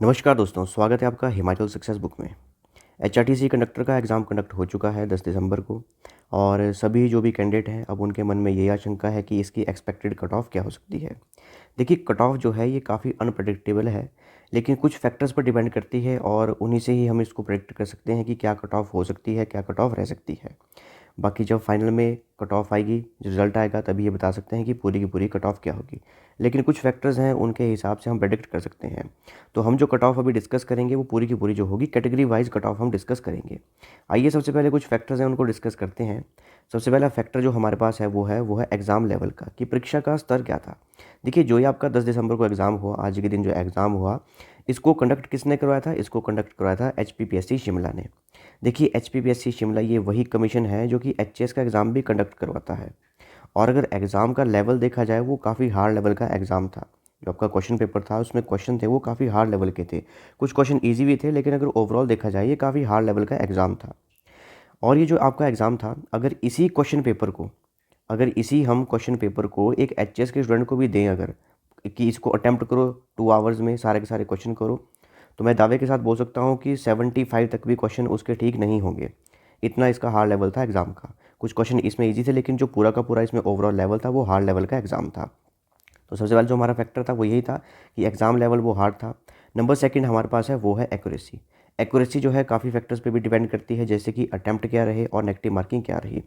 नमस्कार दोस्तों, स्वागत है आपका हिमाचल सक्सेस बुक में। एचआरटीसी कंडक्टर का एग्ज़ाम कंडक्ट हो चुका है 10 दिसंबर को और सभी जो भी कैंडिडेट हैं अब उनके मन में ये आशंका है कि इसकी एक्सपेक्टेड कट ऑफ क्या हो सकती है। देखिए, कट ऑफ जो है ये काफ़ी अनप्रेडिक्टेबल है, लेकिन कुछ फैक्टर्स पर डिपेंड करती है और उन्हीं से ही हम इसको प्रेडिक्ट कर सकते हैं कि क्या कट ऑफ हो सकती है, क्या कट ऑफ रह सकती है। बाकी जब फाइनल में कट ऑफ आएगी, रिज़ल्ट आएगा, तभी ये बता सकते हैं कि पूरी की पूरी कट ऑफ क्या होगी। लेकिन कुछ फैक्टर्स हैं, उनके हिसाब से हम प्रेडिक्ट कर सकते हैं। तो हम जो कट ऑफ अभी डिस्कस करेंगे वो पूरी की पूरी जो होगी कैटेगरी वाइज कट ऑफ हम डिस्कस करेंगे। आइए सबसे पहले कुछ फैक्टर्स हैं उनको डिस्कस करते हैं। सबसे पहला फैक्टर जो हमारे पास है वो है एग्ज़ाम लेवल का, कि परीक्षा का स्तर क्या था। देखिए, जो ये आपका 10 दिसंबर को एग्ज़ाम हुआ, आज के दिन जो एग्ज़ाम हुआ, इसको कंडक्ट किसने करवाया था? इसको कंडक्ट करवाया था एचपीपीएससी शिमला ने। देखिए, एचपीपीएससी शिमला ये वही कमीशन है जो कि एचएएस का एग्ज़ाम भी कंडक्ट करवाता है। और अगर एग्ज़ाम का लेवल देखा जाए, वो काफ़ी हार्ड लेवल का एग्ज़ाम था। जो आपका क्वेश्चन पेपर था उसमें क्वेश्चन थे वो काफ़ी हार्ड लेवल के थे। कुछ क्वेश्चन ईज़ी भी थे, लेकिन अगर ओवरऑल देखा जाए ये काफ़ी हार्ड लेवल का एग्ज़ाम था। और ये जो आपका एग्ज़ाम था, अगर इसी हम क्वेश्चन पेपर को एक एचएस के स्टूडेंट को भी दें, अगर कि इसको अटेम्प्ट करो 2 आवर्स में सारे के सारे क्वेश्चन करो, तो मैं दावे के साथ बोल सकता हूँ कि 75 तक भी क्वेश्चन उसके ठीक नहीं होंगे। इतना इसका हार्ड लेवल था एग्ज़ाम का। कुछ क्वेश्चन इसमें ईजी थे, लेकिन जो पूरा का पूरा इसमें ओवरऑल लेवल था वो हार्ड लेवल का एग्ज़ाम था। तो सबसे पहले जो हमारा फैक्टर था वो यही था कि एग्ज़ाम लेवल वो हार्ड था। नंबर सेकंड हमारे पास है वो है एक्यूरेसी। एक्यूरेसी जो है काफ़ी फैक्टर्स पे भी डिपेंड करती है, जैसे कि अटेम्प्ट क्या रहे और नेगेटिव मार्किंग क्या रही।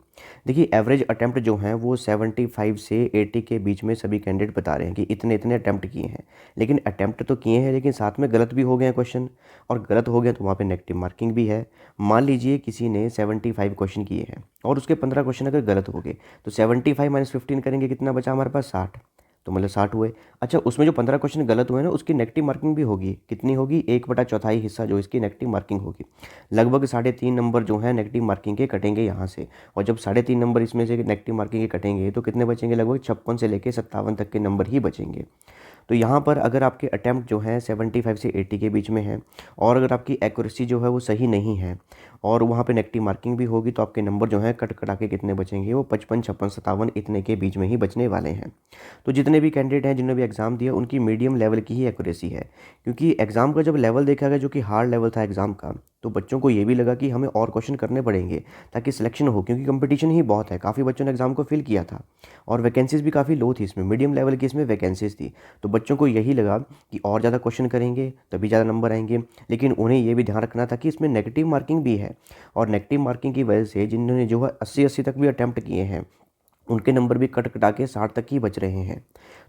देखिए, एवरेज अटेम्प्ट जो हैं वो 75 से 80 के बीच में सभी कैंडिडेट बता रहे हैं कि इतने इतने अटेम्प्ट किए हैं। लेकिन अटेम्प्ट तो किए हैं, लेकिन साथ में गलत भी हो गए हैं क्वेश्चन, और गलत हो गए तो वहाँ पे नेगेटिव मार्किंग भी है। मान लीजिए किसी ने 75 क्वेश्चन किए हैं और उसके 15 क्वेश्चन अगर गलत हो गए, तो 75 माइनस 15 करेंगे, कितना बचा हमारे पास? 60। तो मतलब 60 हुए। अच्छा, उसमें जो 15 क्वेश्चन गलत हुए ना, उसकी नेगेटिव मार्किंग भी होगी। कितनी होगी? 1/4 हिस्सा जो इसकी नेगेटिव मार्किंग होगी। लगभग 3.5 नंबर जो है नेगेटिव मार्किंग के कटेंगे यहाँ से। और जब 3.5 नंबर इसमें से नेगेटिव मार्किंग के कटेंगे तो कितने बचेंगे? लगभग 56 से लेकर 57 तक के नंबर ही बचेंगे। तो यहाँ पर अगर आपके अटैम्प्ट जो हैं 75 से 80 के बीच में है, और अगर आपकी एक्यूरेसी जो है वो सही नहीं है, और वहाँ पे नेगेटिव मार्किंग भी होगी, तो आपके नंबर जो हैं कट कटा के कितने बचेंगे? वो 55, 56, 57 इतने के बीच में ही बचने वाले हैं। तो जितने भी कैंडिडेट हैं जिन्होंने भी एग्ज़ाम दिया, उनकी मीडियम लेवल की ही एक्यूरेसी है। क्योंकि एग्ज़ाम का जब लेवल देखा गया जो कि हार्ड लेवल था एग्ज़ाम का, तो बच्चों को ये भी लगा कि हमें और क्वेश्चन करने पड़ेंगे ताकि सिलेक्शन हो, क्योंकि कंपटीशन ही बहुत है। काफ़ी बच्चों ने एग्ज़ाम को फिल किया था और वैकेंसीज़ भी काफ़ी लो थी इसमें, मीडियम लेवल की इसमें वैकेंसीज़ थी। तो बच्चों को यही लगा कि और ज़्यादा क्वेश्चन करेंगे तभी ज़्यादा नंबर आएंगे। लेकिन उन्हें ये भी ध्यान रखना था कि इसमें नेगेटिव मार्किंग भी है, और नेगेटिव मार्किंग की वजह से जिन्होंने जो है 80-80 तक भी अटैम्प्ट किए हैं, उनके नंबर भी कट कटा के 60 तक ही बच रहे हैं।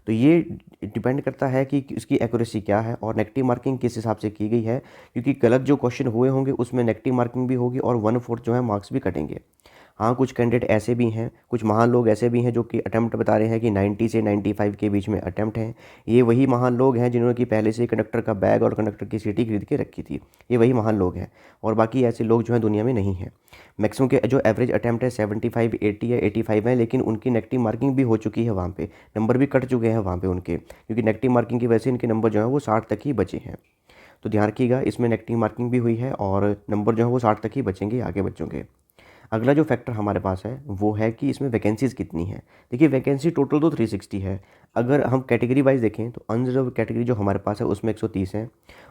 तो ये डिपेंड करता है कि उसकी एक्यूरेसी क्या है और नेगेटिव मार्किंग किस हिसाब से की गई है, क्योंकि गलत जो क्वेश्चन हुए होंगे उसमें नेगेटिव मार्किंग भी होगी और 1/4 जो है मार्क्स भी कटेंगे। हाँ, कुछ कैंडिडेट ऐसे भी हैं, कुछ महान लोग ऐसे भी हैं जो कि अटेम्प्ट बता रहे हैं कि 90 से 95 के बीच में अटेम्प्ट हैं। ये वही महान लोग हैं जिन्होंने कि पहले से कंडक्टर का बैग और कंडक्टर की सीटी खरीद के रखी थी। ये वही महान लोग हैं, और बाकी ऐसे लोग जो हैं दुनिया में नहीं हैं। मैक्सिमम के जो एवरेज अटेम्प्ट है 75, 80 या 85 है, लेकिन उनकी नेगेटिव मार्किंग भी हो चुकी है वहाँ पे, नंबर भी कट चुके हैं वहाँ पे उनके, क्योंकि नेगेटिव मार्किंग की वजह से इनके नंबर जो है वो 60 तक ही बचे हैं। तो ध्यान रखिएगा, इसमें नेगेटिव मार्किंग भी हुई है और नंबर जो है वो 60 तक ही बचेंगे आगे बच्चों के। अगला जो फैक्टर हमारे पास है वो है कि इसमें वैकेंसीज़ कितनी है। देखिए, वैकेंसी टोटल तो 360 है। अगर हम कैटेगरी वाइज देखें तो अनरिजर्व कैटेगरी जो हमारे पास है उसमें 130 है,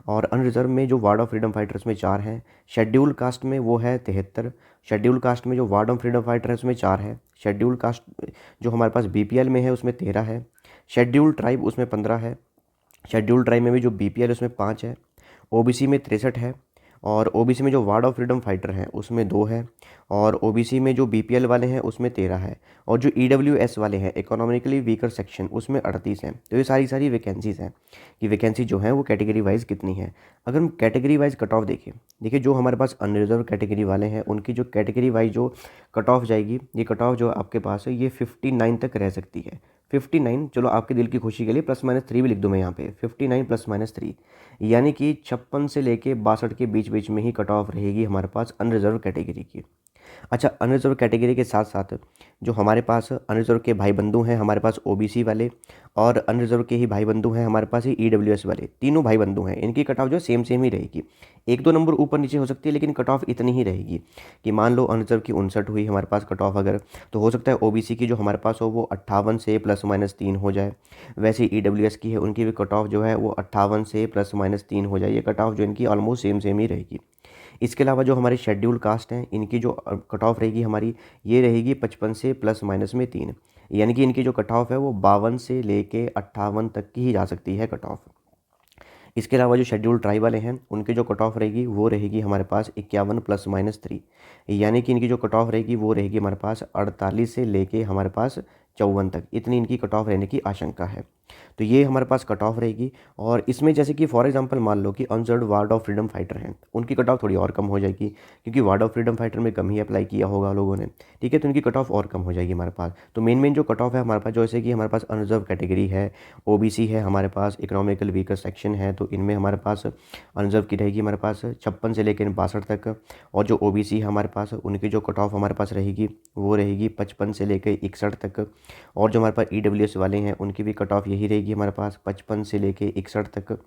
और अनरिजर्व में जो वार्ड ऑफ फ्रीडम फाइटर्स में 4 हैं। शेड्यूल कास्ट में वो है 73। शेड्यूल कास्ट में जो वार्ड ऑफ फ्रीडम फाइटर है उसमें 4 है। शेड्यूल कास्ट जो हमारे पास बीपीएल में है उसमें 13 है। शेड्यूल ट्राइब उसमें 15 है। शेड्यूल ट्राइब में भी जो बीपीएल उसमें 5 है। ओबीसी में 63 है, और ओबीसी में जो वार्ड ऑफ फ्रीडम फाइटर हैं उसमें 2 है, और ओबीसी में जो बीपीएल वाले हैं उसमें 13 है, और जो ईडब्ल्यूएस वाले हैं इकोनॉमिकली वीकर सेक्शन उसमें 38 हैं। तो ये सारी वैकेंसीज़ हैं कि वैकेंसी जो है वो कैटेगरी वाइज कितनी है। अगर हम कैटेगरी वाइज कट ऑफ देखें, देखिए जो हमारे पास अनरिजर्व कैटेगरी वाले हैं उनकी जो कैटेगरी वाइज जो कट ऑफ जाएगी, ये कट ऑफ जो आपके पास है ये 59 तक रह सकती है। 59, चलो आपके दिल की खुशी के लिए +-3 भी लिख दूँ मैं यहाँ पे, 59 +-3, यानी कि 56 से लेके 62 के बीच बीच में ही कट ऑफ रहेगी हमारे पास अनरिजर्व कैटेगरी की। अच्छा, अनरिजर्व कैटेगरी के साथ साथ जो हमारे पास अनरिजर्व के भाई बंधु हैं, हमारे पास ओबीसी वाले और अनरिजर्व के ही भाई बंधु हैं हमारे पास, ही ईडब्ल्यूएस वाले, तीनों भाई बंधु हैं, इनकी कट ऑफ जो सेम सेम ही रहेगी। 1-2 नंबर ऊपर नीचे हो सकती है, लेकिन कट ऑफ इतनी ही रहेगी कि मान लो अनरिजर्व की 59 हुई हमारे पास कट ऑफ अगर, तो हो सकता है ओबीसी की जो हमारे पास हो वो 58 से ±3 हो जाए। वैसे ईडब्ल्यूएस की है, उनकी भी कट ऑफ जो है वो 58 से ±3 हो जाए। ये कट ऑफ जो इनकी ऑलमोस्ट सेम सेम ही रहेगी। इसके अलावा जो हमारे शेड्यूल कास्ट हैं, इनकी जो कट ऑफ रहेगी हमारी, ये रहेगी 55 से ±3, यानी कि इनकी जो कट ऑफ है वो 52 से लेके 58 तक की ही जा सकती है कट ऑफ। इसके अलावा जो शेड्यूल ट्राइब वाले हैं, उनकी जो कट ऑफ रहेगी वो रहेगी हमारे पास 51 ±3, यानी कि इनकी जो कट ऑफ रहेगी वो रहेगी हमारे पास 48 से लेके हमारे पास 54 तक, इतनी इनकी कट ऑफ रहने की आशंका है। तो ये हमारे पास कट ऑफ रहेगी। और इसमें जैसे कि फॉर एग्जांपल मान लो कि unreserved ward of freedom fighter हैं, उनकी कट ऑफ थोड़ी और कम हो जाएगी, क्योंकि वार्ड ऑफ फ्रीडम फाइटर में कम ही अप्लाई किया होगा लोगों ने, ठीक है, तो उनकी कट ऑफ और कम हो जाएगी हमारे पास। तो मेन जो कट ऑफ है हमारे पास, जैसे कि हमारे पास अनरिजर्व कैटेगरी है, ओबीसी है हमारे पास, इकोनॉमिकल वीकर सेक्शन है, तो इनमें हमारे पास अनरिजर्व की रहेगी हमारे पास 56 से लेकर 62 तक। और जो ओबीसी है हमारे पास, उनकी जो कट ऑफ हमारे पास रहेगी वो रहेगी 55 से लेकर 61 तक। और जो हमारे पास ईडब्ल्यूएस वाले हैं, उनकी भी कट ऑफ यही रहेगी हमारे पास 55 से लेके 61 तक।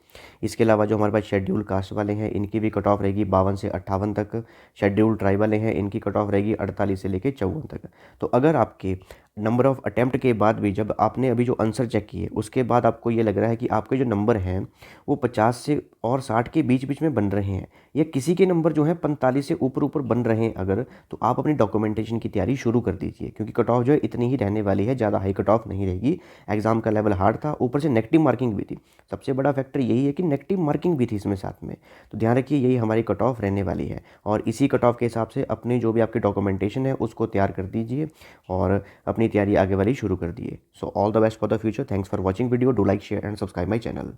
इसके अलावा जो हमारे पास शेड्यूल कास्ट वाले हैं, इनकी भी कट ऑफ रहेगी 52 से 58 तक। शेड्यूल ट्राइब वाले हैं, इनकी कट ऑफ रहेगी 48 से लेके 54 तक। तो अगर आपके नंबर ऑफ़ अटैम्प्ट के बाद भी, जब आपने अभी जो आंसर चेक किए उसके बाद आपको ये लग रहा है कि आपके जो नंबर हैं वो 50 से और 60 के बीच बीच में बन रहे हैं, या किसी के नंबर जो हैं 45 से ऊपर ऊपर बन रहे हैं अगर, तो आप अपनी डॉक्यूमेंटेशन की तैयारी शुरू कर दीजिए, क्योंकि कट ऑफ जो है इतनी ही रहने वाली है, ज़्यादा हाई कट ऑफ नहीं रहेगी। एग्जाम का लेवल हार्ड था, ऊपर से नेगेटिव मार्किंग भी थी। सबसे बड़ा फैक्टर यही है कि नेगेटिव मार्किंग भी थी इसमें साथ में। तो ध्यान रखिए, यही हमारी कट ऑफ रहने वाली है, और इसी कट ऑफ के हिसाब से अपनी जो भी आपकी डॉक्यूमेंटेशन है उसको तैयार कर दीजिए और अपनी तैयारी आगे वाली शुरू कर दिए। So all the best for the future. Thanks for watching video. Do like, share and subscribe my channel.